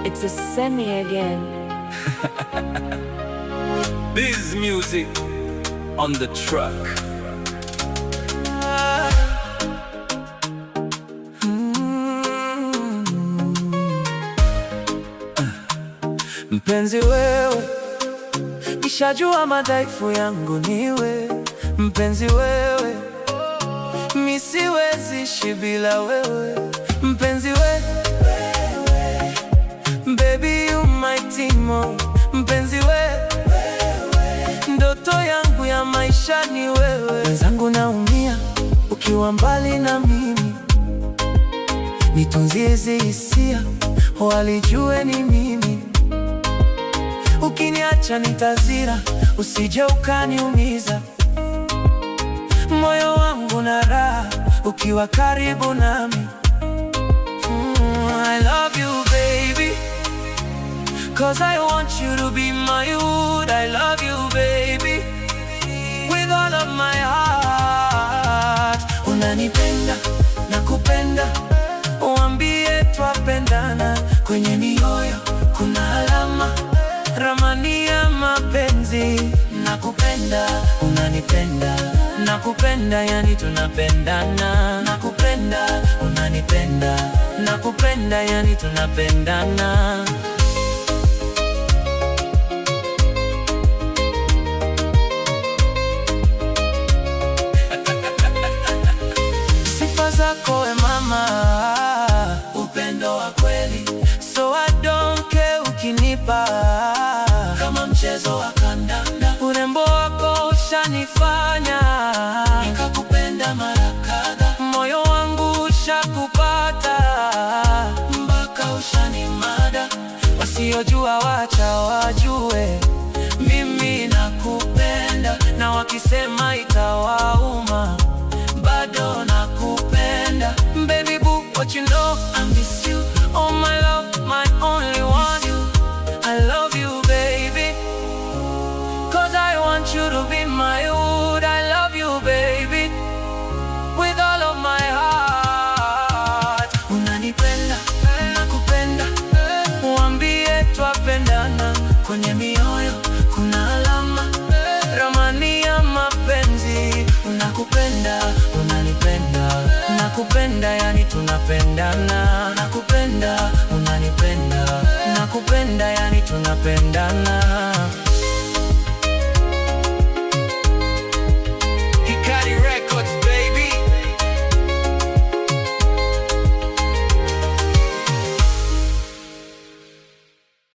It's a semi again. This music on the track. Mpenzi wewe, nishajua madhaifu yangu niwe. Mpenzi wewe, mi siwezi ishi bila wewe. Mpenzi wewe, baby you my timo. Mpenzi wewe, ndoto yangu ya maisha ni wewe. Wenzangu naumia ukiwa mbali na mimi, nitunzie hizi hisia, walijue ni mimi. Ukiniacha nitazira, usije ukaniumiza. Moyo wangu na raha ukiwa karibu nami. I love you baby, 'cause I want you to be my youth. I love you baby, with all of my heart. Unanipenda, nakupenda, uambie twapendana. Kwenye mioyo kuna alama, ramani ya mapenzi. Nakupenda, unanipenda, nakupenda, yani tunapendana. Nakupenda, unanipenda, nakupenda, yani tunapendana. Sifa zako we mama, upendo wa kweli, so I don't care ukinipa kama mchezo wa kandanda. Urembo wako ushanifanya nikakupenda mara kadha. Moyo wangu ushakupata mpaka ushanimada. Wasiojua wacha wajue, mimi nakupenda, na wakisema itawauma, bado nakupenda. Baby boo, what you know, I miss you. Oh my love, my only one. I love you baby, 'cause I want you to be my youth. I love you baby, with all of my heart. Unanipenda, nakupenda, uambie twapendana. Kwenye mioyo kuna alama, ramani ya mapenzi. Nakupenda, unanipenda, nakupenda, yani tunapendana. Nakupenda, unanipenda, nakupenda, yani tunapendana. Hikari